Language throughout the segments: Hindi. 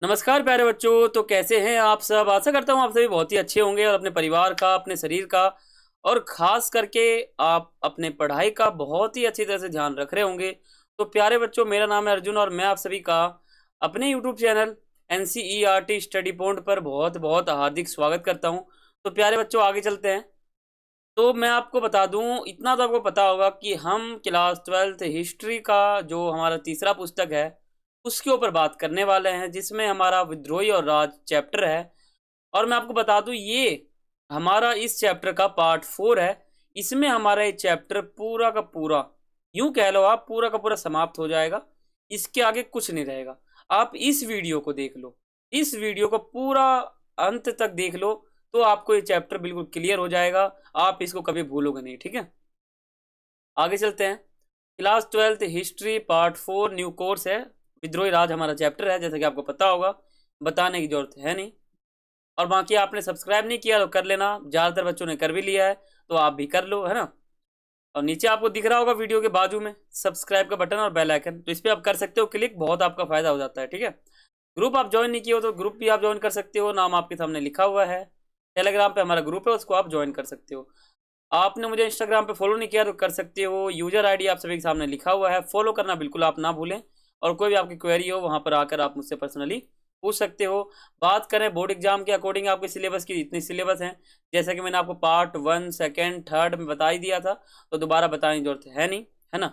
नमस्कार प्यारे बच्चों। तो कैसे हैं आप सब। आशा करता हूँ आप सभी बहुत ही अच्छे होंगे और अपने परिवार का, अपने शरीर का और खास करके आप अपने पढ़ाई का बहुत ही अच्छी तरह से ध्यान रख रहे होंगे। तो प्यारे बच्चों, मेरा नाम है अर्जुन और मैं आप सभी का अपने YouTube channel NCERT study point पर बहुत बहुत हार्दिक स्वागत करता हूँ। तो प्यारे बच्चों, आगे चलते हैं। तो मैं आपको बता दूं, इतना तो आपको पता होगा कि हम क्लास 12th हिस्ट्री का जो हमारा तीसरा पुस्तक है उसके ऊपर बात करने वाले हैं, जिसमें हमारा विद्रोही और राज चैप्टर है। और मैं आपको बता दूं, ये हमारा इस चैप्टर का पार्ट 4 है। इसमें हमारा ये चैप्टर पूरा का पूरा, यूं कह लो आप, पूरा का पूरा समाप्त हो जाएगा। इसके आगे कुछ नहीं रहेगा। आप इस वीडियो को देख लो, इस वीडियो को पूरा अंत तक देख लो, तो आपको ये चैप्टर बिल्कुल क्लियर हो जाएगा। आप इसको कभी भूलोगे नहीं, ठीक है। आगे चलते हैं। Class 12th history part 4 new course है। विद्रोही राज हमारा चैप्टर है, जैसा कि आपको पता होगा, बताने की जरूरत है नहीं। और बाकी आपने सब्सक्राइब नहीं किया तो कर लेना, ज़्यादातर बच्चों ने कर भी लिया है, तो आप भी कर लो, है ना। और नीचे आपको दिख रहा होगा वीडियो के बाजू में सब्सक्राइब का बटन और बेल आइकन, तो इस पर आप कर सकते हो क्लिक, बहुत आपका फायदा हो जाता है, ठीक है। ग्रुप आप ज्वाइन नहीं किए हो तो ग्रुप भी आप ज्वाइन कर सकते हो, नाम आपके सामने लिखा हुआ है। टेलीग्राम पे हमारा ग्रुप है, उसको आप ज्वाइन कर सकते हो। आपने मुझे इंस्टाग्राम पे फॉलो नहीं किया तो कर सकते हो, यूजर आईडी आप सभी के सामने लिखा हुआ है, फॉलो करना बिल्कुल आप ना भूलें। और कोई भी आपकी क्वेरी हो वहां पर आकर आप मुझसे पर्सनली पूछ सकते हो। बात करें बोर्ड एग्जाम के अकॉर्डिंग आपके सिलेबस की, इतनी सिलेबस हैं जैसा कि मैंने आपको पार्ट 1 सेकेंड थर्ड में बता ही दिया था, तो दोबारा बताने की जरूरत है नहीं, है ना।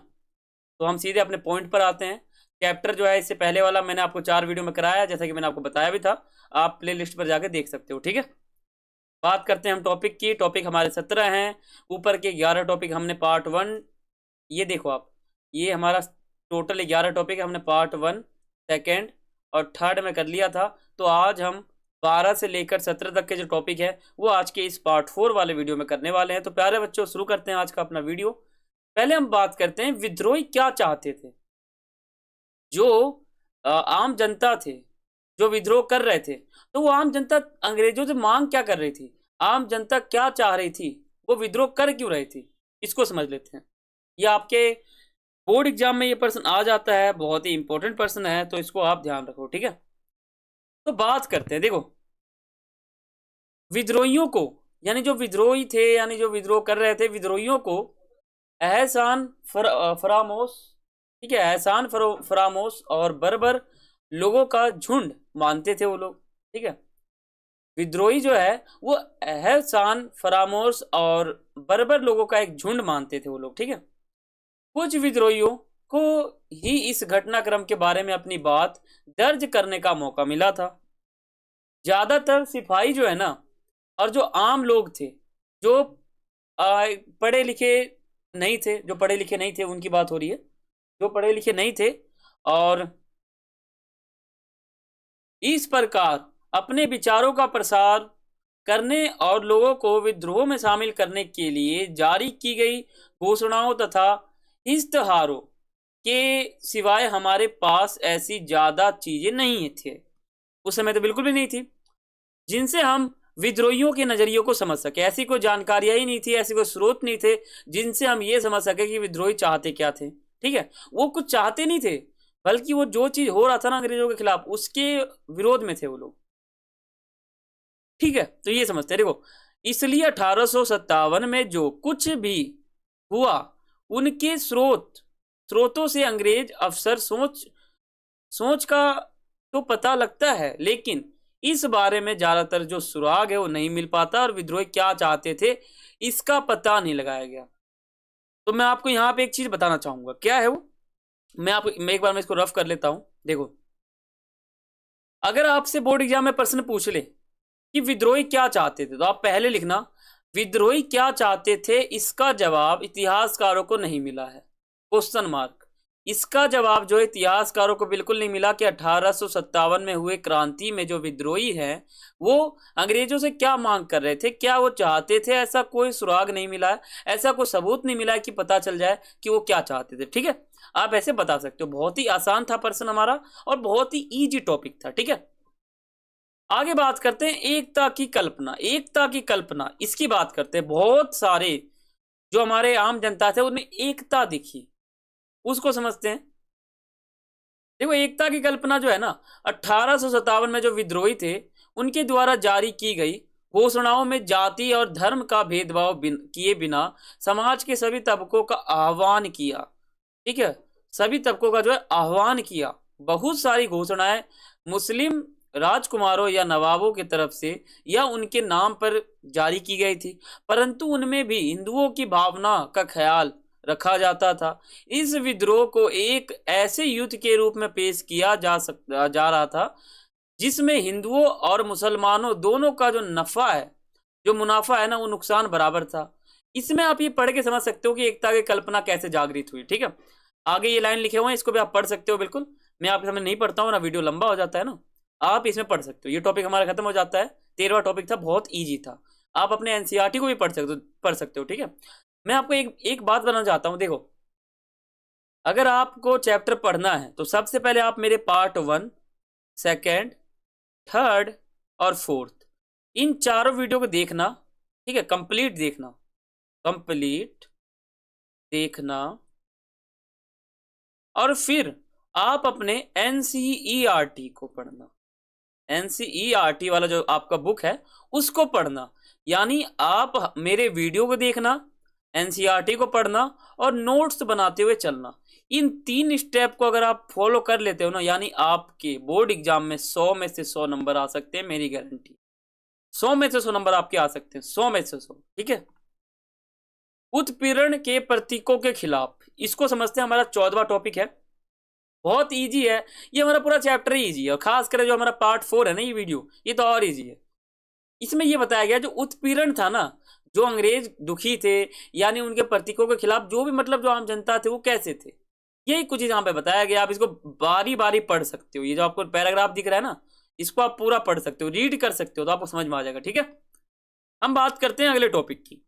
तो हम सीधे अपने पॉइंट पर आते हैं। चैप्टर जो है, इससे पहले वाला मैंने आपको 4 वीडियो में कराया, जैसा कि मैंने आपको बताया भी था। आप प्ले लिस्ट पर जाके देख सकते हो, ठीक है। बात करते हैं हम टॉपिक की। टॉपिक हमारे 17 हैं। ऊपर के 11 टॉपिक हमने पार्ट 1, ये देखो आप, ये हमारा टोटल 11 टॉपिक है, हमने पार्ट 1 सेकेंड और थर्ड में कर लिया था। तो आज हम 12 से लेकर 17 तक के जो टॉपिक है वो आज के इस पार्ट 4 वाले वीडियो में करने वाले हैं। तो प्यारे बच्चों, शुरू करते हैं आज का अपना वीडियो। पहले हम बात करते हैं विद्रोही क्या चाहते थे। जो आम जनता थे, जो विद्रोह कर रहे थे, तो वो आम जनता अंग्रेजों से मांग क्या कर रही थी, आम जनता क्या चाह रही थी, वो विद्रोह कर क्यों रही थी, इसको समझ लेते हैं। ये आपके बोर्ड एग्जाम में ये प्रश्न आ जाता है, बहुत ही इंपॉर्टेंट प्रश्न है, तो इसको आप ध्यान रखो, ठीक है। तो बात करते हैं, देखो, विद्रोहियों को, यानी जो विद्रोही थे, यानी जो विद्रोह कर रहे थे, विद्रोहियों को एहसान फरामोश, ठीक है, एहसान फरामोश और बर्बर लोगों का झुंड मानते थे वो लोग, ठीक है। विद्रोही जो है वो एहसान फरामोश और बर्बर लोगों का एक झुंड मानते थे वो लोग, ठीक है। कुछ विद्रोहियों को ही इस घटनाक्रम के बारे में अपनी बात दर्ज करने का मौका मिला था। ज्यादातर सिपाही जो है ना, और जो आम लोग थे, जो पढ़े लिखे नहीं थे, जो पढ़े लिखे नहीं थे उनकी बात हो रही है, जो पढ़े लिखे नहीं थे और इस प्रकार अपने विचारों का प्रसार करने और लोगों को विद्रोह में शामिल करने के लिए जारी की गई घोषणाओं तथा इश्तहारों के सिवाय हमारे पास ऐसी ज्यादा चीजें नहीं थे, उस समय तो बिल्कुल भी नहीं थी, जिनसे हम विद्रोहियों के नजरियों को समझ सके। ऐसी कोई जानकारियां ही नहीं थी, ऐसे कोई स्रोत नहीं थे जिनसे हम ये समझ सके कि विद्रोही चाहते क्या थे, ठीक है। वो कुछ चाहते नहीं थे, बल्कि वो जो चीज हो रहा था ना अंग्रेजों के खिलाफ, उसके विरोध में थे वो लोग, ठीक है। तो ये समझते हैं, देखो, इसलिए 1857 में जो कुछ भी हुआ, उनके स्रोतों से अंग्रेज अफसर सोच सोच का तो पता लगता है, लेकिन इस बारे में ज्यादातर जो सुराग है वो नहीं मिल पाता, और विद्रोही क्या चाहते थे इसका पता नहीं लगाया गया। तो मैं आपको यहाँ पे एक चीज बताना चाहूंगा, क्या है वो, मैं एक बार मैं इसको रफ कर लेता हूं। देखो, अगर आपसे बोर्ड एग्जाम में प्रश्न पूछ ले कि विद्रोही क्या चाहते थे, तो आप पहले लिखना, विद्रोही क्या चाहते थे, इसका जवाब इतिहासकारों को नहीं मिला है, क्वेश्चन मार्क। इसका जवाब जो इतिहासकारों को बिल्कुल नहीं मिला कि 1857 में हुए क्रांति में जो विद्रोही हैं वो अंग्रेजों से क्या मांग कर रहे थे, क्या वो चाहते थे, ऐसा कोई सुराग नहीं मिला है, ऐसा कोई सबूत नहीं मिला है कि पता चल जाए कि वो क्या चाहते थे, ठीक है। आप ऐसे बता सकते हो। बहुत ही आसान था प्रश्न हमारा और बहुत ही इजी टॉपिक था, ठीक है। आगे बात करते हैं एकता की कल्पना। एकता की कल्पना, इसकी बात करते हैं। बहुत सारे जो हमारे आम जनता थे उनमें एकता दिखी, उसको समझते हैं। देखो एकता की कल्पना जो है ना 1857 में जो विद्रोही थे उनके द्वारा जारी की गई घोषणाओं में जाति और धर्म का भेदभाव किए बिना समाज के सभी तबकों का आह्वान किया। ठीक है, सभी तबकों का जो है आह्वान किया। बहुत सारी घोषणाएं मुस्लिम राजकुमारों या नवाबों की तरफ से या उनके नाम पर जारी की गई थी, परंतु उनमें भी हिंदुओं की भावना का ख्याल रखा जाता था। इस विद्रोह को एक ऐसे युद्ध के रूप में पेश किया जा रहा था जिसमें हिंदुओं और मुसलमानों दोनों का जो मुनाफा है ना, वो नुकसान बराबर था। इसमें आप ये पढ़ के समझ सकते हो कि एकता की कल्पना कैसे जागृत हुई। ठीक है, आगे ये लाइन लिखे हुए हैं, इसको भी आप पढ़ सकते हो बिल्कुल। मैं आपके सामने नहीं पढ़ता हूँ ना, वीडियो लंबा हो जाता है ना, आप इसमें पढ़ सकते हो। ये टॉपिक हमारा खत्म हो जाता है। 13वां टॉपिक था, बहुत ईजी था। आप अपने एनसीईआरटी को भी पढ़ सकते हो। ठीक है, मैं आपको एक बात बताना चाहता हूँ। देखो, अगर आपको चैप्टर पढ़ना है तो सबसे पहले आप मेरे पार्ट 1, सेकेंड, थर्ड और फोर्थ इन चारों वीडियो को देखना। ठीक है, कंप्लीट देखना और फिर आप अपने एनसीईआरटी को पढ़ना। एनसीईआरटी वाला जो आपका बुक है उसको पढ़ना। यानी आप मेरे वीडियो को देखना, एनसीईआरटी को पढ़ना और नोट्स बनाते हुए चलना। इन 3 स्टेप को अगर आप फॉलो कर लेते हो ना, यानी आपके बोर्ड एग्जाम में 100 में से 100 नंबर आ सकते हैं, मेरी गारंटी। 100 में से 100 नंबर आपके आ सकते हैं, 100 में से 100। ठीक है, उत्पीड़न के प्रतीकों के खिलाफ, इसको समझते हैं। हमारा 14वां टॉपिक है, बहुत इजी है। ये हमारा पूरा चैप्टर ही इजी है, और खास कर जो हमारा पार्ट 4 है ना, ये वीडियो, ये तो और इजी है। इसमें ये बताया गया जो उत्पीड़न था ना, जो अंग्रेज दुखी थे, यानी उनके प्रतीकों के खिलाफ जो भी मतलब जो आम जनता थे वो कैसे थे, यही कुछ यहाँ पे बताया गया। आप इसको बारी बारी पढ़ सकते हो। ये जो आपको पैराग्राफ दिख रहा है ना, इसको आप पूरा पढ़ सकते हो, रीड कर सकते हो, तो आपको समझ में आ जाएगा। ठीक है, हम बात करते हैं अगले टॉपिक की।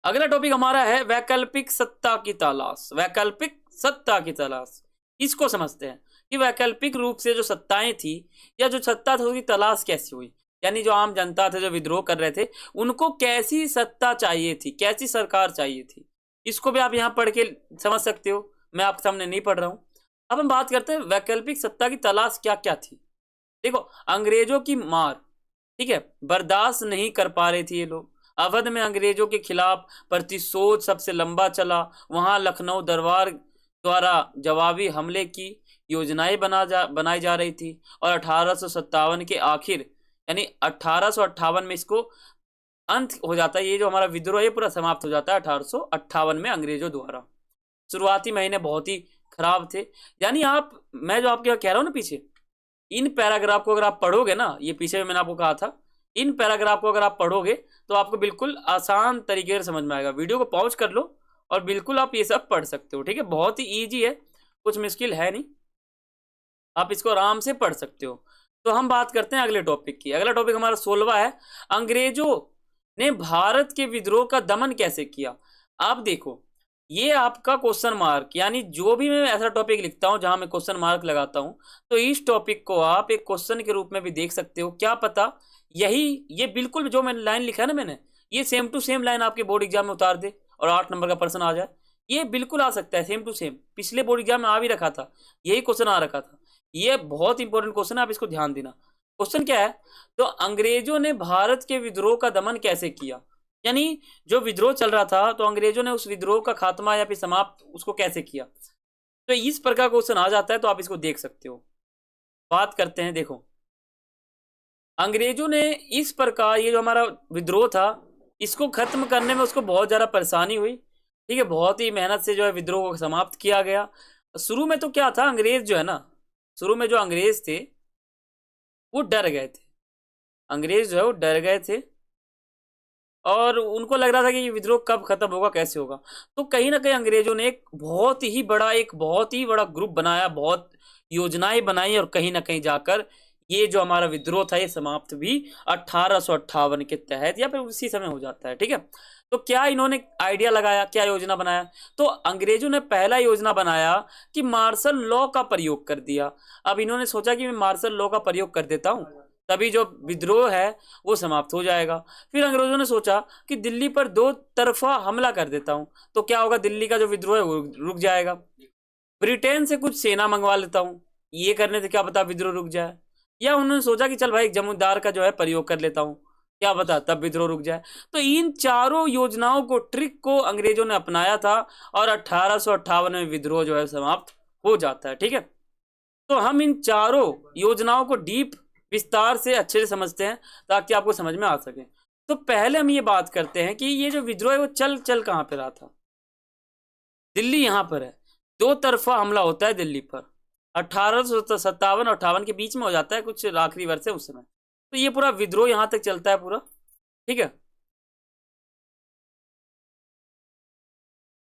अगला टॉपिक हमारा है वैकल्पिक सत्ता की तलाश। वैकल्पिक सत्ता की तलाश, इसको समझते हैं कि वैकल्पिक रूप से जो सत्ताएं थी या जो सत्ता थी उसकी तलाश कैसी हुई। यानी जो आम जनता थे, जो विद्रोह कर रहे थे, उनको कैसी सत्ता चाहिए थी, कैसी सरकार चाहिए थी, इसको भी आप यहाँ पढ़ के समझ सकते हो। मैं आपके सामने नहीं पढ़ रहा हूँ। अब हम बात करते हैं वैकल्पिक सत्ता की तलाश क्या क्या थी। देखो, अंग्रेजों की मार, ठीक है, बर्दाश्त नहीं कर पा रहे थे ये लोग। अवध में अंग्रेजों के खिलाफ प्रतिशोध सबसे लंबा चला। वहां लखनऊ दरबार द्वारा जवाबी हमले की योजनाएं बनाई जा रही थी, और 1857 के आखिर यानी 1858 में इसको अंत हो जाता है। ये जो हमारा विद्रोह है पूरा समाप्त हो जाता है 1858 में अंग्रेजों द्वारा। शुरुआती महीने बहुत ही खराब थे। यानी मैं जो आपके कह रहा हूँ ना पीछे, इन पैराग्राफ को अगर आप पढ़ोगे ना, ये पीछे मैंने आपको कहा था, इन पैराग्राफ को अगर आप पढ़ोगे तो आपको बिल्कुल आसान तरीके से समझ में आएगा। वीडियो को पॉज कर लो और बिल्कुल आप ये सब पढ़ सकते हो। ठीक है, बहुत ही ईजी है, कुछ मुश्किल है नहीं, आप इसको आराम से पढ़ सकते हो। तो हम बात करते हैं अगले टॉपिक की। अगला टॉपिक हमारा 16वां है, अंग्रेजों ने भारत के विद्रोह का दमन कैसे किया। आप देखो, ये आपका क्वेश्चन मार्क, यानी जो भी मैं ऐसा टॉपिक लिखता हूं जहां मैं क्वेश्चन मार्क लगाता हूं, तो इस टॉपिक को आप एक क्वेश्चन के रूप में भी देख सकते हो। क्या पता ये बिल्कुल जो मैंने लाइन लिखा है ना, मैंने ये सेम टू सेम लाइन आपके बोर्ड एग्जाम में उतार दे और 8 नंबर का प्रश्न आ जाए। ये बिल्कुल आ सकता है, सेम टू सेम। पिछले बोर्ड एग्जाम में आ भी रखा था, यही क्वेश्चन आ रखा था। ये बहुत इंपॉर्टेंट क्वेश्चन है, आप इसको ध्यान देना। क्वेश्चन क्या है, तो अंग्रेजों ने भारत के विद्रोह का दमन कैसे किया। यानी जो विद्रोह चल रहा था, तो अंग्रेजों ने उस विद्रोह का खात्मा या फिर समाप्त उसको कैसे किया। तो इस प्रकार क्वेश्चन आ जाता है, तो आप इसको देख सकते हो। बात करते हैं, देखो, अंग्रेजों ने इस प्रकार ये जो हमारा विद्रोह था इसको खत्म करने में उसको बहुत ज्यादा परेशानी हुई। ठीक है, बहुत ही मेहनत से जो है विद्रोह को समाप्त किया गया। शुरू में तो क्या था, अंग्रेज जो है ना, शुरू में जो अंग्रेज थे वो डर गए थे। अंग्रेज जो है वो डर गए थे और उनको लग रहा था कि ये विद्रोह कब खत्म होगा, कैसे होगा। तो कहीं ना कहीं अंग्रेजों ने एक बहुत ही बड़ा ग्रुप बनाया, बहुत योजनाएं बनाई, और कहीं ना कहीं जाकर ये जो हमारा विद्रोह था ये समाप्त भी 1858 के तहत या फिर उसी समय हो जाता है। ठीक है, तो क्या इन्होंने आइडिया लगाया, क्या योजना बनाया, तो अंग्रेजों ने पहला योजना बनाया कि मार्शल लॉ का प्रयोग कर दिया। अब इन्होंने सोचा कि मैं मार्शल लॉ का प्रयोग कर देता हूं, तभी जो विद्रोह है वो समाप्त हो जाएगा। फिर अंग्रेजों ने सोचा कि दिल्ली पर 2 तरफा हमला कर देता हूं, तो क्या होगा, दिल्ली का जो विद्रोह है वो रुक जाएगा। ब्रिटेन से कुछ सेना मंगवा लेता हूँ, ये करने से क्या पता विद्रोह रुक जाए। या उन्होंने सोचा कि चल भाई एक जमींदार का जो है प्रयोग कर लेता हूँ, क्या पता तब विद्रोह रुक जाए। तो इन चारों योजनाओं को, ट्रिक को अंग्रेजों ने अपनाया था और 1858 में विद्रोह जो है समाप्त हो जाता है। ठीक है, तो हम इन चारों योजनाओं को डीप विस्तार से अच्छे से समझते हैं ताकि आपको समझ में आ सके। तो पहले हम ये बात करते हैं कि ये जो विद्रोह है वो चल चल कहाँ पे रहा था। दिल्ली यहाँ पर है, दो तरफा हमला होता है दिल्ली पर। 1857 और 58 के बीच में हो जाता है, कुछ आखिरी वर्ष है उस समय। तो ये पूरा विद्रोह यहाँ तक चलता है पूरा। ठीक है,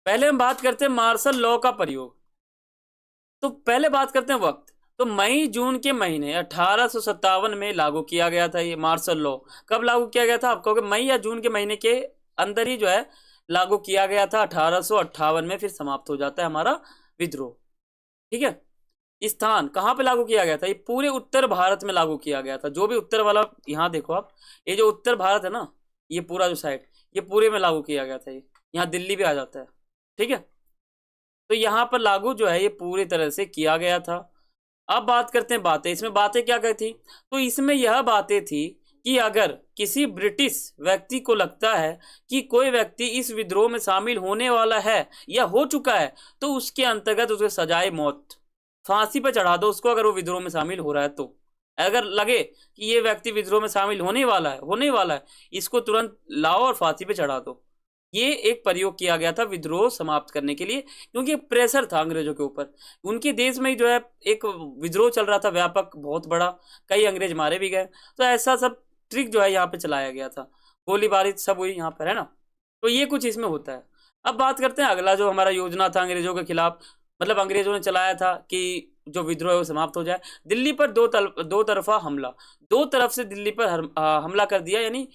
पहले हम बात करते हैं मार्शल लॉ का प्रयोग। तो पहले बात करते हैं वक्त। तो मई जून के महीने 1857 में लागू किया गया था ये मार्शल लॉ। कब लागू किया गया था? आप कहोगे मई या जून के महीने के अंदर ही जो है लागू किया गया था। 1858 में फिर समाप्त हो जाता है हमारा विद्रोह। ठीक है, स्थान कहाँ पे लागू किया गया था? ये पूरे उत्तर भारत में लागू किया गया था। जो भी उत्तर वाला, यहाँ देखो आप, ये जो उत्तर भारत है ना, ये पूरा जो साइड, ये पूरे में लागू किया गया था। ये यहाँ दिल्ली भी आ जाता है। ठीक है, तो यहाँ पर लागू जो है ये पूरी तरह से किया गया था। अब बात करते हैं बातें। इसमें बातें क्या क्या थी? तो इसमें यह बातें थी कि अगर किसी ब्रिटिश व्यक्ति को लगता है कि कोई व्यक्ति इस विद्रोह में शामिल होने वाला है या हो चुका है, तो उसके अंतर्गत उसे सजाए मौत, फांसी पर चढ़ा दो उसको, अगर वो विद्रोह में शामिल हो रहा है तो। अगर लगे कि ये व्यक्ति विद्रोह में शामिल होने वाला है, इसको तुरंत लाओ और फांसी पे चढ़ा दो। ये एक प्रयोग किया गया था विद्रोह समाप्त करने के लिए, क्योंकि प्रेशर था अंग्रेजों के ऊपर। उनके देश में ही जो है एक विद्रोह चल रहा था व्यापक, बहुत बड़ा, कई अंग्रेज मारे भी गए। तो ऐसा सब ट्रिक जो है यहाँ पे चलाया गया था, गोलीबारी सब हुई यहाँ पर, है ना। तो ये कुछ इसमें होता है। अब बात करते हैं अगला जो हमारा योजना था अंग्रेजों के खिलाफ, मतलब अंग्रेजों ने चलाया था कि जो विद्रोह है वो समाप्त हो जाए। दिल्ली पर दो तरफा हमला, दो तरफ से दिल्ली पर हमला कर दिया, यानी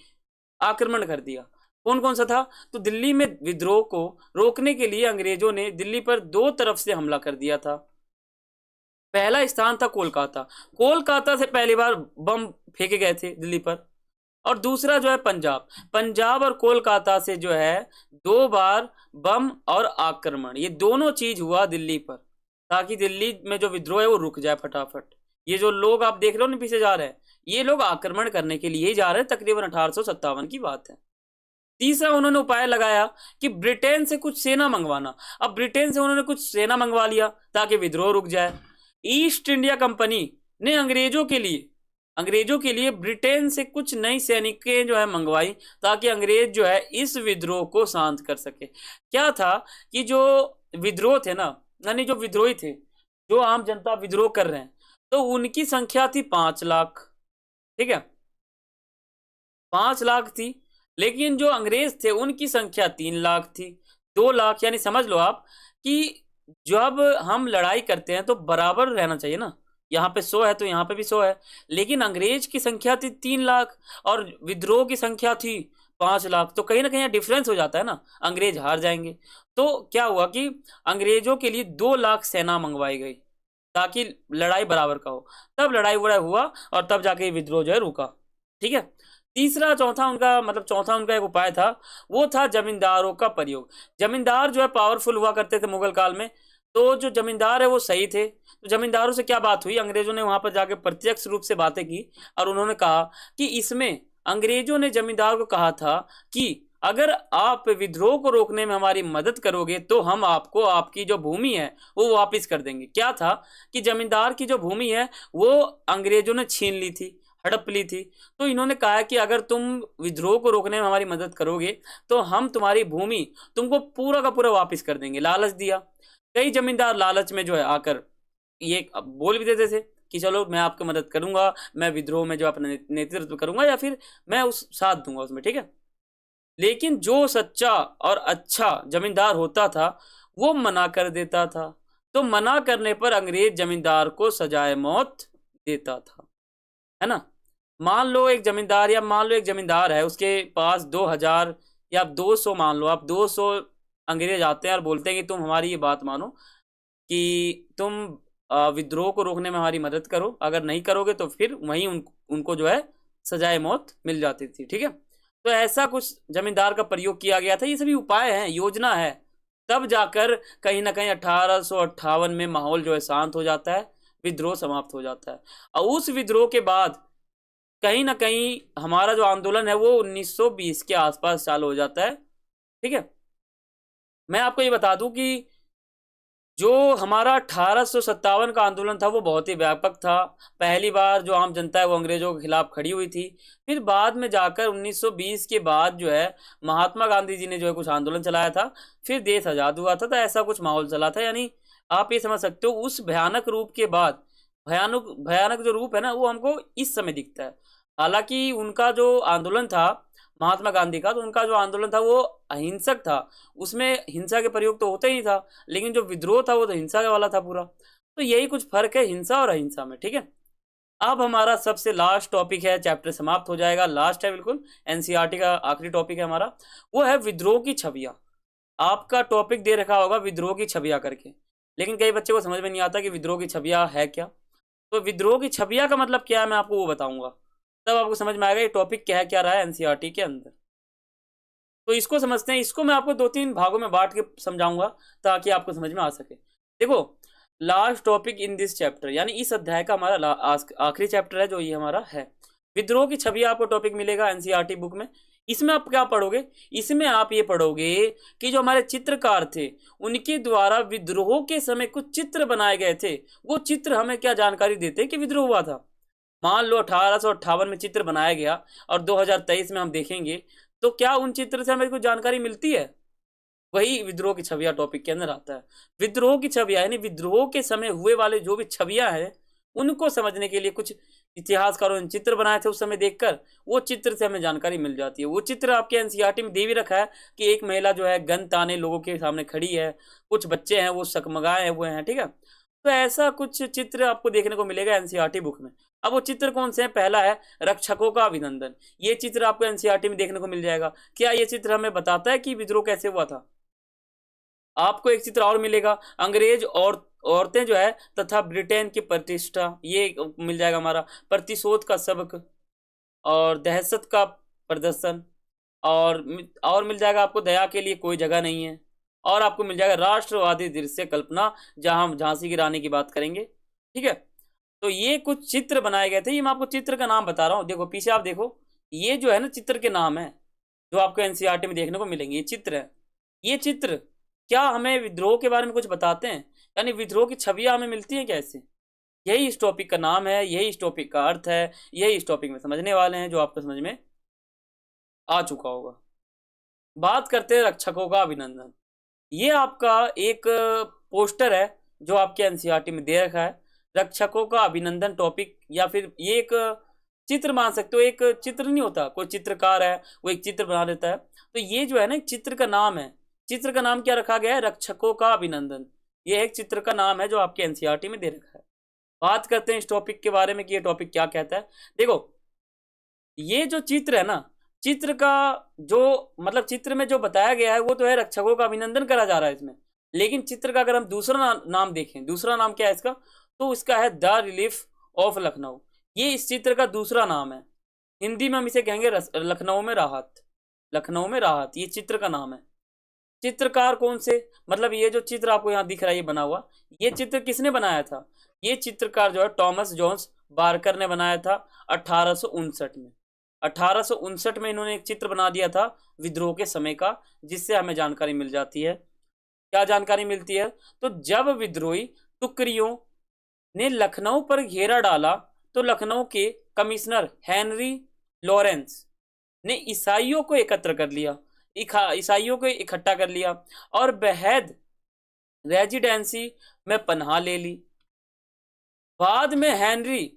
आक्रमण कर दिया। कौन कौन सा था? तो दिल्ली में विद्रोह को रोकने के लिए अंग्रेजों ने दिल्ली पर दो तरफ से हमला कर दिया था। पहला स्थान था कोलकाता। कोलकाता से पहली बार बम फेंके गए थे दिल्ली पर। और दूसरा जो है पंजाब। पंजाब और कोलकाता से जो है दो बार बम और आक्रमण, ये दोनों चीज हुआ दिल्ली पर, ताकि दिल्ली में जो विद्रोह है वो रुक जाए फटाफट। ये जो लोग आप देख रहे हो ना पीछे जा रहे हैं, ये लोग आक्रमण करने के लिए ही जा रहे हैं। तकरीबन 1857 की बात है। तीसरा उन्होंने उपाय लगाया कि ब्रिटेन से कुछ सेना मंगवाना। अब ब्रिटेन से उन्होंने कुछ सेना मंगवा लिया ताकि विद्रोह रुक जाए। ईस्ट इंडिया कंपनी ने अंग्रेजों के लिए ब्रिटेन से कुछ नई सैनिकें जो है मंगवाई, ताकि अंग्रेज जो है इस विद्रोह को शांत कर सके। क्या था कि जो विद्रोह थे ना, यानी जो विद्रोही थे, जो आम जनता विद्रोह कर रहे हैं, तो उनकी संख्या थी 5 लाख। ठीक है, 5 लाख थी। लेकिन जो अंग्रेज थे उनकी संख्या 3 लाख थी। 2 लाख, यानी समझ लो आप कि जब हम लड़ाई करते हैं तो बराबर रहना चाहिए ना। यहाँ पे 100 है तो यहाँ पे भी 100 है। लेकिन अंग्रेज की संख्या थी 3 लाख और विद्रोह की संख्या थी 5 लाख। तो कहीं ना कहीं डिफरेंस हो जाता है ना, अंग्रेज हार जाएंगे। तो क्या हुआ कि अंग्रेजों के लिए 2 लाख सेना मंगवाई गई ताकि लड़ाई बराबर का हो। तब लड़ाई वड़ाई हुआ और तब जाके विद्रोह जो है रुका। ठीक है, चौथा उनका एक उपाय था, वो था जमींदारों का प्रयोग। जमींदार जो है पावरफुल हुआ करते थे मुगल काल में, तो जो जमींदार है वो सही थे। तो जमींदारों से क्या बात हुई, अंग्रेजों ने वहां पर जाके प्रत्यक्ष रूप से बातें की और उन्होंने कहा कि इसमें अंग्रेजों ने जमींदार को कहा था कि अगर आप विद्रोह को रोकने में हमारी मदद करोगे तो हम आपको आपकी जो भूमि है वो वापस कर देंगे। क्या था कि जमींदार की जो भूमि है वो अंग्रेजों ने छीन ली थी, हड़प ली थी। तो इन्होंने कहा कि अगर तुम विद्रोह को रोकने में हमारी मदद करोगे तो हम तुम्हारी भूमि तुमको पूरा का पूरा वापस कर देंगे। लालच दिया। कई जमींदार लालच में जो है आकर ये बोल भी देते थे कि चलो मैं आपकी मदद करूंगा, मैं विद्रोह में जो अपना नेतृत्व करूंगा या फिर मैं उस साथ दूंगा उसमें। ठीक है, लेकिन जो सच्चा और अच्छा जमींदार होता था वो मना कर देता था। तो मना करने पर अंग्रेज जमींदार को सजाए मौत देता था, है ना। मान लो एक जमींदार है, उसके पास 2000 या 200, मान लो आप 200 अंग्रेज आते हैं और बोलते हैं कि तुम हमारी ये बात मानो कि तुम विद्रोह को रोकने में हमारी मदद करो, अगर नहीं करोगे तो फिर वहीं उनको जो है सजाए मौत मिल जाती थी। ठीक है, तो ऐसा कुछ जमींदार का प्रयोग किया गया था। ये सभी उपाय हैं, योजना है, तब जाकर कहीं ना कहीं 1858 में माहौल जो है शांत हो जाता है, विद्रोह समाप्त हो जाता है। और उस विद्रोह के बाद कहीं ना कहीं हमारा जो आंदोलन है वो 1920 के आसपास चालू हो जाता है। ठीक है, मैं आपको ये बता दूं कि जो हमारा 1857 का आंदोलन था वो बहुत ही व्यापक था। पहली बार जो आम जनता है वो अंग्रेजों के खिलाफ खड़ी हुई थी। फिर बाद में जाकर 1920 के बाद जो है महात्मा गांधी जी ने जो है कुछ आंदोलन चलाया था, फिर देश आजाद हुआ था। तो ऐसा कुछ माहौल चला था, यानी आप ये समझ सकते हो उस भयानक रूप के बाद भयानक भयानक जो रूप है ना वो हमको इस समय दिखता है। हालांकि उनका जो आंदोलन था महात्मा गांधी का, तो उनका जो आंदोलन था वो अहिंसक था, उसमें हिंसा के प्रयोग तो होता ही नहीं था, लेकिन जो विद्रोह था वो तो हिंसा वाला था पूरा। तो यही कुछ फर्क है हिंसा और अहिंसा में। ठीक है, अब हमारा सबसे लास्ट टॉपिक है, चैप्टर समाप्त हो जाएगा, लास्ट है बिल्कुल, एनसीईआरटी का आखिरी टॉपिक है हमारा, वो है विद्रोह की छवियां। आपका टॉपिक दे रखा होगा विद्रोह की छवियां करके, लेकिन कई बच्चे को समझ में नहीं आता कि विद्रोह की छवियां है क्या। तो विद्रोह की छवियां का मतलब क्या है मैं आपको वो बताऊंगा, तब आपको समझ में आएगा ये टॉपिक क्या है, क्या रहा है एनसीईआरटी के अंदर। तो इसको समझते हैं, इसको मैं आपको 2-3 भागों में बांट के समझाऊंगा ताकि आपको समझ में आ सके। देखो, last topic in this chapter, यानी इस अध्याय का हमारा आखिरी चैप्टर है जो ये हमारा है, विद्रोह की छवि। आपको टॉपिक मिलेगा एनसीईआरटी बुक में। इसमें आप क्या पढ़ोगे, इसमें आप ये पढ़ोगे कि जो हमारे चित्रकार थे उनके द्वारा विद्रोह के समय कुछ चित्र बनाए गए थे, वो चित्र हमें क्या जानकारी देते हैं कि विद्रोह हुआ था। मान लो 1858 में चित्र बनाया गया और 2023 में हम देखेंगे, तो क्या उन चित्र से हमें कुछ जानकारी मिलती है? वही विद्रोह की छवियां टॉपिक के अंदर आता है। विद्रोह की छवियां यानी विद्रोह के समय हुए वाले जो भी छवियां हैं उनको समझने के लिए कुछ इतिहासकारों ने चित्र बनाए थे उस समय देखकर, वो चित्र से हमें जानकारी मिल जाती है। वो चित्र आपके एनसीईआरटी में दे भी रखा है कि एक महिला जो है गन ताने लोगों के सामने खड़ी है, कुछ बच्चे हैं वो सकमगाए हुए हैं। ठीक है, तो ऐसा कुछ चित्र आपको देखने को मिलेगा एनसीईआरटी बुक में। अब वो चित्र कौन से हैं? पहला है रक्षकों का अभिनंदन। ये चित्र आपको एनसीईआरटी में देखने को मिल जाएगा। क्या ये चित्र हमें बताता है कि विद्रोह कैसे हुआ था? आपको एक चित्र और मिलेगा, अंग्रेज और औरतें जो है तथा ब्रिटेन की प्रतिष्ठा, ये मिल जाएगा हमारा। प्रतिशोध का सबक और दहशत का प्रदर्शन, और मिल जाएगा आपको दया के लिए कोई जगह नहीं है, और आपको मिल जाएगा राष्ट्रवादी दृश्य कल्पना, जहां हम झांसी की रानी की बात करेंगे। ठीक है, तो ये कुछ चित्र बनाए गए थे, ये मैं आपको चित्र का नाम बता रहा हूँ। देखो पीछे आप देखो, ये जो है ना चित्र के नाम है जो आपको एनसीईआरटी में देखने को मिलेंगे, ये चित्र है। ये चित्र क्या हमें विद्रोह के बारे में कुछ बताते हैं, यानी विद्रोह की छवियां हमें मिलती हैं कैसे? यही इस टॉपिक का नाम है, यही इस टॉपिक का अर्थ है, यही इस टॉपिक में समझने वाले हैं जो आपको समझ में आ चुका होगा। बात करते हैं रक्षकों का अभिनंदन। ये आपका एक पोस्टर है जो आपके एनसीईआरटी में दे रखा है, रक्षकों का अभिनंदन टॉपिक, या फिर ये एक चित्र मान सकते हो। एक चित्र नहीं होता, कोई चित्रकार है वो एक चित्र बना देता है, तो ये जो है ना एक चित्र का नाम है। चित्र का नाम क्या रखा गया है? रक्षकों का अभिनंदन। ये एक चित्र का नाम है जो आपके एनसीईआरटी में दे रखा है। बात करते हैं इस टॉपिक के बारे में कि ये टॉपिक क्या कहता है। देखो, ये जो चित्र है ना, चित्र का जो मतलब चित्र में जो बताया गया है वो तो है रक्षकों का अभिनंदन करा जा रहा है इसमें, लेकिन चित्र का अगर हम दूसरा नाम देखें, दूसरा नाम क्या है इसका, तो इसका है द रिलीफ ऑफ लखनऊ। ये इस चित्र का दूसरा नाम है। हिंदी में हम इसे कहेंगे लखनऊ में राहत। लखनऊ में राहत ये चित्र का नाम है। चित्रकार कौन से, मतलब ये जो चित्र आपको यहाँ दिख रहा है ये बना हुआ, ये चित्र किसने बनाया था? ये चित्रकार जो है टॉमस जॉन्स बारकर ने बनाया था 1859 में। 1859 में इन्होंने एक चित्र बना दिया था विद्रोह के समय का, जिससे हमें जानकारी मिल जाती है। क्या जानकारी मिलती है? तो जब विद्रोही टुकड़ियों ने लखनऊ पर घेरा डाला तो लखनऊ के कमिश्नर हेनरी लॉरेंस ने ईसाइयों को एकत्र कर लिया, ईसाइयों को इकट्ठा कर लिया और बेहद रेजिडेंसी में पनाह ले ली। बाद में हेनरी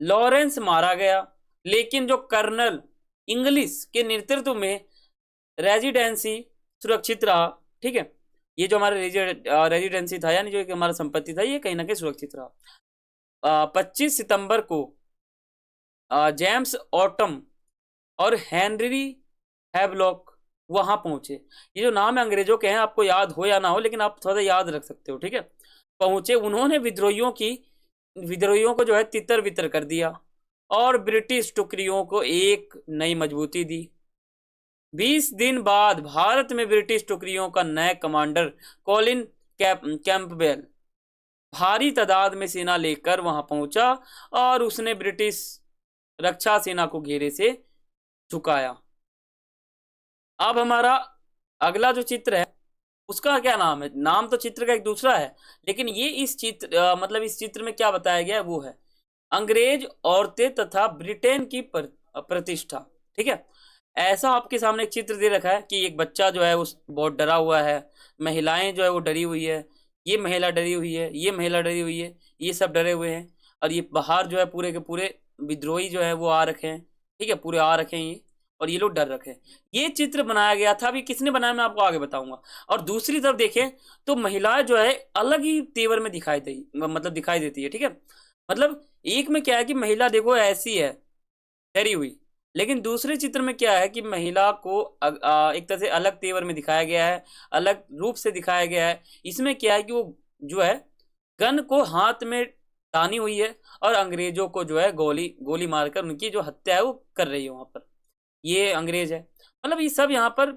लॉरेंस मारा गया, लेकिन जो कर्नल इंग्लिश के नेतृत्व में रेजिडेंसी सुरक्षित रहा। ठीक है, ये जो हमारा रेजिडेंसी था यानी जो हमारा संपत्ति था ये कहीं ना कहीं सुरक्षित रहा। 25 सितंबर को जेम्स ऑटम और हेनरी हैवलॉक वहां पहुंचे। ये जो नाम है अंग्रेजों के हैं, आपको याद हो या ना हो लेकिन आप थोड़ा याद रख सकते हो। ठीक है, पहुंचे, उन्होंने विद्रोहियों को जो है तितर बितर कर दिया और ब्रिटिश टुकड़ियों को एक नई मजबूती दी। 20 दिन बाद भारत में ब्रिटिश टुकड़ियों का नया कमांडर कॉलिन कैंपबेल भारी तादाद में सेना लेकर वहां पहुंचा और उसने ब्रिटिश रक्षा सेना को घेरे से झुकाया। अब हमारा अगला जो चित्र है उसका क्या नाम है? नाम तो चित्र का एक दूसरा है, लेकिन ये इस चित्र मतलब इस चित्र में क्या बताया गया है वो है अंग्रेज औरतें तथा ब्रिटेन की प्रतिष्ठा। ठीक है, ऐसा आपके सामने एक चित्र दे रखा है कि एक बच्चा जो है उस बहुत डरा हुआ है, महिलाएं जो है वो डरी हुई है, ये महिला डरी हुई है, ये महिला डरी हुई है, ये सब डरे हुए हैं, और ये बाहर जो है पूरे के पूरे विद्रोही जो है वो आ रखे हैं। ठीक है, पूरे आ रखे हैं ये, और ये लोग डर रखे हैं। ये चित्र बनाया गया था, अभी किसने बनाया मैं आपको आगे बताऊंगा। और दूसरी तरफ देखें तो महिलाएं जो है अलग ही तेवर में दिखाई देती है। ठीक है, मतलब एक में क्या है कि महिला देखो ऐसी है डरी हुई, लेकिन दूसरे चित्र में क्या है कि महिला को एक तरह से अलग तेवर में दिखाया गया है, अलग रूप से दिखाया गया है। इसमें क्या है कि वो जो है गन को हाथ में तानी हुई है और अंग्रेजों को जो है गोली गोली मारकर उनकी जो हत्या है वो कर रही है वहां पर। ये अंग्रेज है, मतलब ये सब यहाँ पर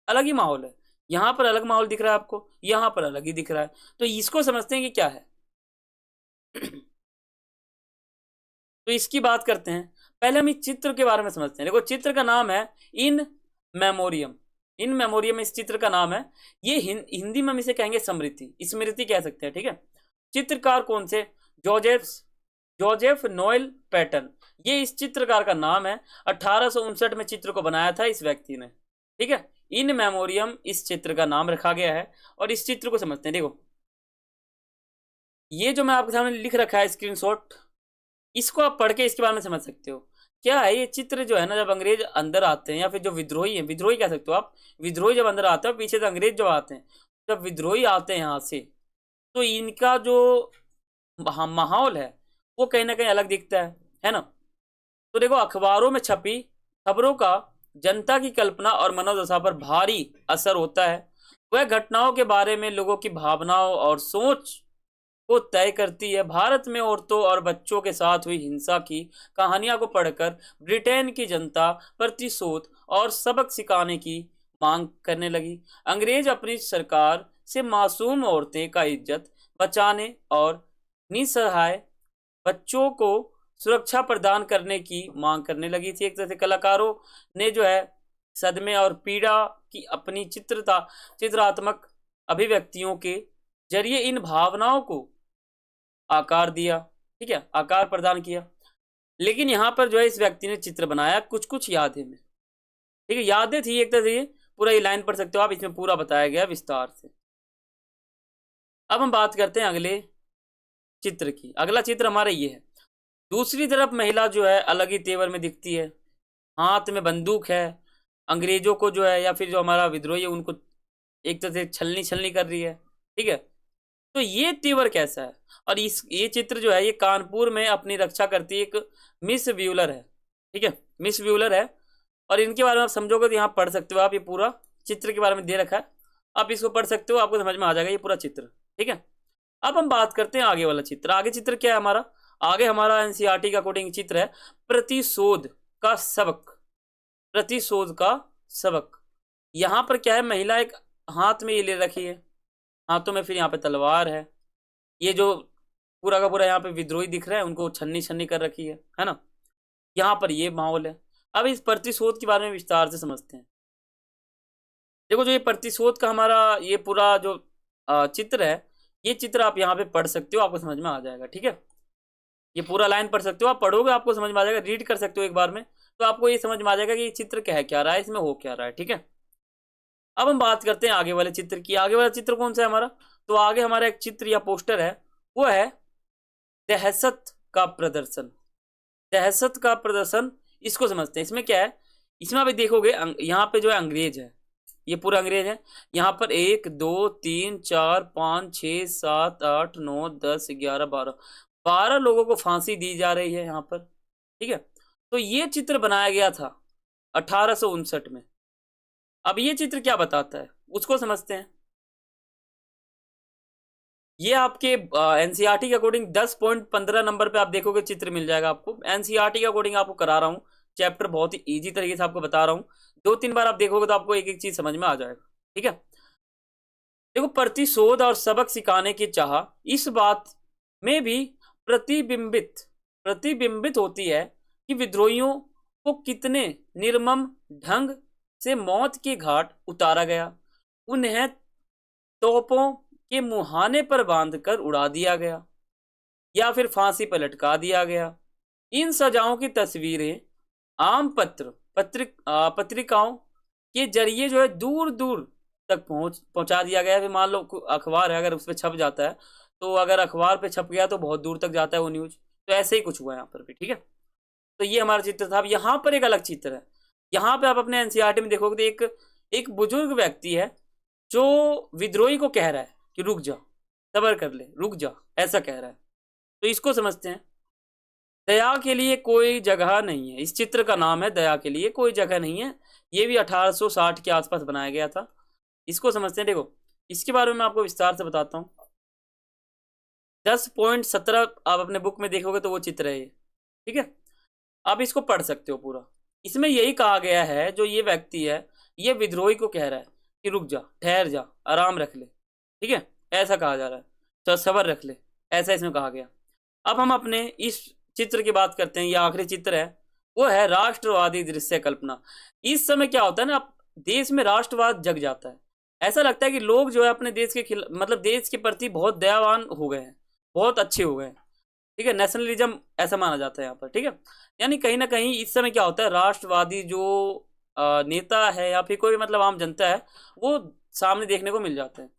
अलग ही माहौल है। यहाँ पर अलग माहौल दिख रहा है आपको, यहाँ पर अलग ही दिख रहा है। तो इसको समझते हैं कि क्या है। तो इसकी बात करते हैं। पहले हम इस चित्र के बारे में समझते हैं। देखो चित्र का नाम है इन मेमोरियम। इन मेमोरियम इस चित्र का नाम है। ये हिंदी में हम इसे कहेंगे स्मृति, स्मृति कह सकते हैं। ठीक है, चित्रकार कौन से? जोजेफ जोजेफ नोएल पैटर्न, ये इस चित्रकार का नाम है। 1859 में चित्र को बनाया था इस व्यक्ति ने। ठीक है, इन मेमोरियम इस चित्र का नाम रखा गया है। और इस चित्र को समझते हैं। देखो ये जो मैं आपके सामने लिख रखा है स्क्रीनशॉट, इसको आप पढ़ के इसके बारे में समझ सकते हो। क्या है ये चित्र जो है ना, जब अंग्रेज अंदर आते हैं या फिर जो विद्रोही है, विद्रोही कह सकते हो आप, विद्रोही जब अंदर आते हैं पीछे से अंग्रेज जब आते हैं, जब विद्रोही आते हैं यहाँ से, तो इनका जो माहौल है वो कहीं ना कहीं अलग दिखता है ना। तो देखो अखबारों में छपी खबरों का जनता की कल्पना और मनोदशा पर भारी असर होता है। वह घटनाओं के बारे में लोगों की भावनाओं और सोच को तय करती है। भारत में औरतों और बच्चों के साथ हुई हिंसा की कहानियां को पढ़कर ब्रिटेन की जनता प्रतिशोध और सबक सिखाने की मांग करने लगी। अंग्रेज अपनी सरकार से मासूम औरतें का इज्जत बचाने और निसहाय बच्चों को सुरक्षा प्रदान करने की मांग करने लगी थी। एक तरह से कलाकारों ने जो है सदमे और पीड़ा की अपनी चित्रात्मक अभिव्यक्तियों के जरिए इन भावनाओं को आकार दिया। ठीक है, आकार प्रदान किया। लेकिन यहाँ पर जो है इस व्यक्ति ने चित्र बनाया कुछ कुछ यादें में। ठीक है, यादें थी एक तरह से, पूरा ये लाइन पढ़ सकते हो आप, इसमें पूरा बताया गया विस्तार से। अब हम बात करते हैं अगले चित्र की। अगला चित्र हमारा ये है। दूसरी तरफ महिला जो है अलग ही तेवर में दिखती है, हाथ में बंदूक है, अंग्रेजों को जो है या फिर जो हमारा विद्रोही है उनको एक तरह से छलनी छलनी कर रही है। ठीक है, तो ये तेवर कैसा है? और ये चित्र जो है ये कानपुर में अपनी रक्षा करती एक मिस व्यूलर है। ठीक है, मिस व्यूलर है। और इनके बारे में आप समझोगे तो यहाँ पढ़ सकते हो आप, ये पूरा चित्र के बारे में दे रखा है, आप इसको पढ़ सकते हो, आपको समझ में आ जाएगा ये पूरा चित्र। ठीक है, अब हम बात करते हैं आगे वाला चित्र। आगे चित्र क्या है हमारा? आगे हमारा एनसीईआरटी का अकॉर्डिंग चित्र है प्रतिशोध का सबक। प्रतिशोध का सबक। यहाँ पर क्या है, महिला एक हाथ में ये ले रखी है, हाथों में फिर यहाँ पे तलवार है। ये जो पूरा का पूरा यहाँ पे विद्रोही दिख रहा है उनको छन्नी छन्नी कर रखी है ना। यहाँ पर ये माहौल है। अब इस प्रतिशोध के बारे में विस्तार से समझते हैं। देखो जो ये प्रतिशोध का हमारा ये पूरा जो चित्र है, ये चित्र आप यहाँ पे पढ़ सकते हो, आपको समझ में आ जाएगा। ठीक है, ये पूरा लाइन पढ़ सकते हो, आप पढ़ोगे आपको समझ में आ जाएगा, रीड कर सकते हो एक बार में, तो आपको ये समझ में आ जाएगा कि ये चित्र क्या रहा है, इसमें हो क्या रहा है। ठीक है, अब हम बात करते हैं आगे वाले चित्र की। आगे वाला चित्र कौन सा है हमारा? तो आगे हमारा एक चित्र या पोस्टर है, वो है दहशत का प्रदर्शन। दहशत का प्रदर्शन, इसको समझते हैं। इसमें क्या है, इसमें आप देखोगे यहाँ पे जो है अंग्रेज है, ये पूरा अंग्रेज है। यहाँ पर 1 2 3 4 5 6 7 8 9 10 11 12 लोगों को फांसी दी जा रही है यहाँ पर। ठीक है, तो ये चित्र बनाया गया था 1859 में। अब ये चित्र क्या बताता है उसको समझते हैं। ये आपके एनसीईआरटी के अकॉर्डिंग 10.15 नंबर पे आप देखोगे चित्र मिल जाएगा आपको। एनसीईआरटी के अकॉर्डिंग आपको करा रहा हूँ, चैप्टर बहुत ही ईजी तरीके से आपको बता रहा हूँ, 2-3 बार आप देखोगे तो आपको एक एक चीज समझ में आ जाएगा। ठीक है, देखो, प्रतिशोध और सबक सिखाने की चाह इस बात में भी प्रतिबिंबित प्रतिबिंबित होती है कि विद्रोहियों को कितने निर्मम ढंग से मौत के घाट उतारा गया, उन्हें तोपों के मुहाने पर बांधकर उड़ा दिया गया या फिर फांसी पर लटका दिया गया। इन सजाओं की तस्वीरें आम पत्रिकाओं के जरिए जो है दूर दूर तक पहुंचा दिया गया है। मान लो अखबार है, अगर उस पर छप जाता है तो अगर अखबार पे छप गया तो बहुत दूर तक जाता है वो न्यूज। तो ऐसे ही कुछ हुआ है यहाँ पर भी। ठीक है, तो ये हमारा चित्र था। अब यहाँ पर एक अलग चित्र है। यहाँ पे आप अपने एनसीईआरटी में देखोगे तो एक बुजुर्ग व्यक्ति है जो विद्रोही को कह रहा है कि रुक जा, सब्र कर ले, रुक जा, ऐसा कह रहा है। तो इसको समझते हैं। दया के लिए कोई जगह नहीं है, इस चित्र का नाम है दया के लिए कोई जगह नहीं है। ये भी 1860 के आसपास बनाया गया था। इसको समझते हैं। देखो, इसके बारे में मैं आपको विस्तार से बताता हूँ। 10.17 आप अपने बुक में देखोगे तो वो चित्र है ये। ठीक है, आप इसको पढ़ सकते हो पूरा। इसमें यही कहा गया है, जो ये व्यक्ति है ये विद्रोही को कह रहा है कि रुक जा, ठहर जा, आराम रख ले। ठीक है, ऐसा कहा जा रहा है, तो सब्र रख ले, ऐसा इसमें कहा गया। अब हम अपने इस चित्र की बात करते हैं। ये आखिरी चित्र है, वो है राष्ट्रवादी दृश्य कल्पना। इस समय क्या होता है ना, देश में राष्ट्रवाद जग जाता है। ऐसा लगता है कि लोग जो है अपने देश के मतलब देश के प्रति बहुत दयावान हो गए हैं, बहुत अच्छे हो गए हैं। ठीक है, नेशनलिज्म ऐसा माना जाता है यहाँ पर। ठीक है, यानी कहीं ना कहीं इस समय क्या होता है, राष्ट्रवादी जो नेता है या फिर कोई मतलब आम जनता है वो सामने देखने को मिल जाते हैं।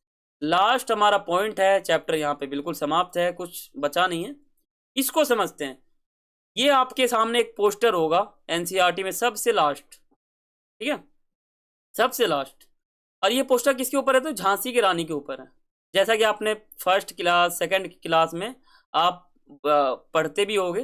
लास्ट हमारा पॉइंट है, चैप्टर यहाँ पे बिल्कुल समाप्त है, कुछ बचा नहीं है। इसको समझते हैं। ये आपके सामने एक पोस्टर होगा एनसीईआरटी में सबसे लास्ट। ठीक है, सबसे लास्ट। और ये पोस्टर किसके ऊपर है, तो झांसी की रानी के ऊपर है। जैसा कि आपने फर्स्ट क्लास सेकंड क्लास में आप पढ़ते भी होगे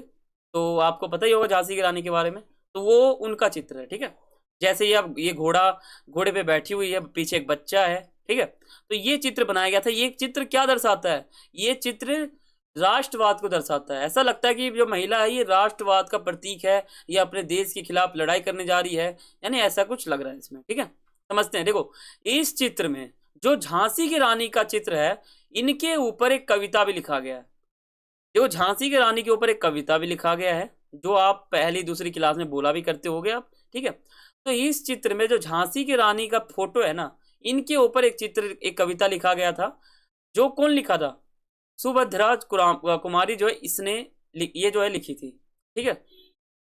तो आपको पता ही होगा झांसी की रानी के बारे में। तो वो उनका चित्र है। ठीक है, जैसे ये अब ये घोड़े पे बैठी हुई है, पीछे एक बच्चा है। ठीक है, तो ये चित्र बनाया गया था। ये चित्र क्या दर्शाता है, ये चित्र राष्ट्रवाद को दर्शाता है। ऐसा लगता है कि जो महिला है ये राष्ट्रवाद का प्रतीक है, ये अपने देश के खिलाफ लड़ाई करने जा रही है, यानी ऐसा कुछ लग रहा है इसमें। ठीक है, समझते हैं। देखो, इस चित्र में जो झांसी की रानी का चित्र है, इनके ऊपर एक कविता भी लिखा गया है। देखो, झांसी की रानी के ऊपर एक कविता भी लिखा गया है, जो आप पहली दूसरी क्लास में बोला भी करते होगे आप। ठीक है, तो इस चित्र में जो झांसी की रानी का फोटो है ना, इनके ऊपर एक कविता लिखा गया था। जो कौन लिखा था, सुभद्रा कुमारी जो है इसने ये जो है लिखी थी। ठीक है,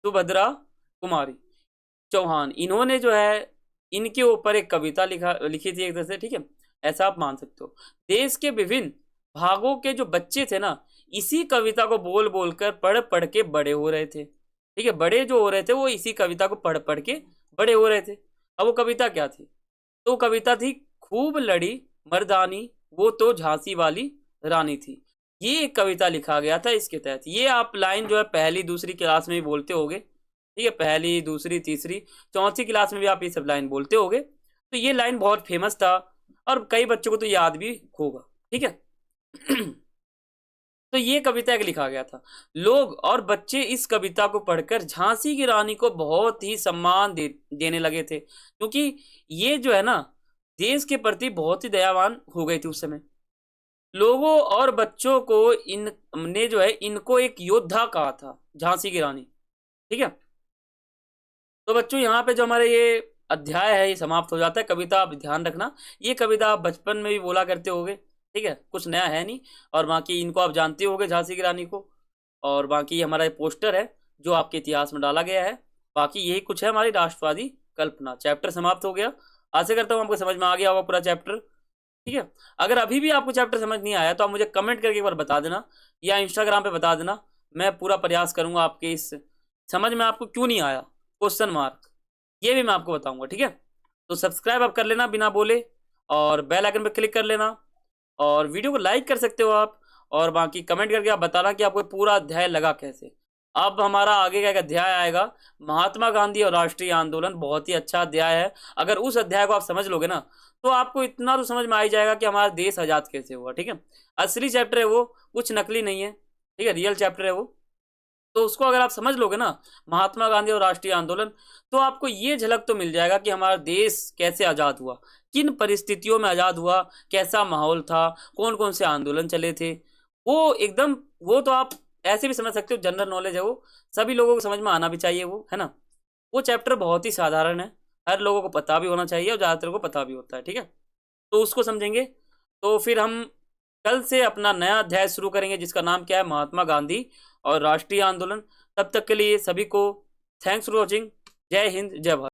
सुभद्रा कुमारी चौहान, इन्होंने जो है इनके ऊपर एक कविता लिखी थी एक तरह से। ठीक है, ऐसा आप मान सकते हो। देश के विभिन्न भागों के जो बच्चे थे ना, इसी कविता को बोल बोल कर पढ़ पढ़ के बड़े हो रहे थे। ठीक है, बड़े जो हो रहे थे वो इसी कविता को पढ़ पढ़ के बड़े हो रहे थे। अब वो कविता क्या थी, तो कविता थी खूब लड़ी मर्दानी वो तो झांसी वाली रानी थी। ये एक कविता लिखा गया था इसके तहत। ये आप लाइन जो है पहली दूसरी क्लास में भी बोलते होगे। ठीक है, पहली दूसरी तीसरी चौथी क्लास में भी आप ये सब लाइन बोलते होगे। तो ये लाइन बहुत फेमस था और कई बच्चों को तो याद भी होगा। ठीक है तो ये कविता एक लिखा गया था। लोग और बच्चे इस कविता को पढ़कर झांसी की रानी को बहुत ही सम्मान देने लगे थे, क्योंकि ये जो है ना देश के प्रति बहुत ही दयावान हो गई थी उस समय। लोगों और बच्चों को इनने जो है इनको एक योद्धा कहा था, झांसी की रानी। ठीक है, तो बच्चों यहाँ पे जो हमारे ये अध्याय है ये समाप्त हो जाता है। कविता आप ध्यान रखना, ये कविता आप बचपन में भी बोला करते होगे। ठीक है, कुछ नया है नहीं। और बाकी इनको आप जानते होगे झांसी की रानी को। और बाकी हमारा ये पोस्टर है जो आपके इतिहास में डाला गया है। बाकी यही कुछ है हमारी राष्ट्रवादी कल्पना। चैप्टर समाप्त हो गया। आशा करता हूँ आपको समझ में आ गया होगा पूरा चैप्टर। ठीक है, अगर अभी भी आपको चैप्टर समझ नहीं आया तो आप मुझे कमेंट करके एक बार बता देना या इंस्टाग्राम पे बता देना। मैं पूरा प्रयास करूंगा आपके इस समझ में आपको क्यों नहीं आया क्वेश्चन मार्क, ये भी मैं आपको बताऊंगा। ठीक है, तो सब्सक्राइब आप कर लेना बिना बोले और बेल आइकन पर क्लिक कर लेना और वीडियो को लाइक कर सकते हो आप। और बाकी कमेंट करके आप बताना कि आपको पूरा अध्याय लगा कैसे। अब हमारा आगे का एक अध्याय आएगा महात्मा गांधी और राष्ट्रीय आंदोलन। बहुत ही अच्छा अध्याय है। अगर उस अध्याय को आप समझ लोगे ना तो आपको इतना तो समझ में आ ही जाएगा कि हमारा देश आजाद कैसे हुआ। ठीक है, असली चैप्टर है वो, कुछ नकली नहीं है। ठीक है, रियल चैप्टर है वो। तो उसको अगर आप समझ लोगे ना, महात्मा गांधी और राष्ट्रीय आंदोलन, तो आपको ये झलक तो मिल जाएगा कि हमारा देश कैसे आज़ाद हुआ, किन परिस्थितियों में आज़ाद हुआ, कैसा माहौल था, कौन-कौन से आंदोलन चले थे। वो एकदम, वो तो आप ऐसे भी समझ सकते हो, जनरल नॉलेज है वो, सभी लोगों को समझ में आना भी चाहिए वो, है ना? वो चैप्टर बहुत ही साधारण है, हर लोगों को पता भी होना चाहिए और ज़्यादातर को पता भी होता है, ठीक है? तो उसको समझेंगे, तो फिर हम कल से अपना नया अध्याय शुरू करेंगे जिसका नाम क्या है, महात्मा गांधी और राष्ट्रीय आंदोलन। तब तक के लिए सभी को थैंक्स फॉर वॉचिंग। जय हिंद, जय भारत।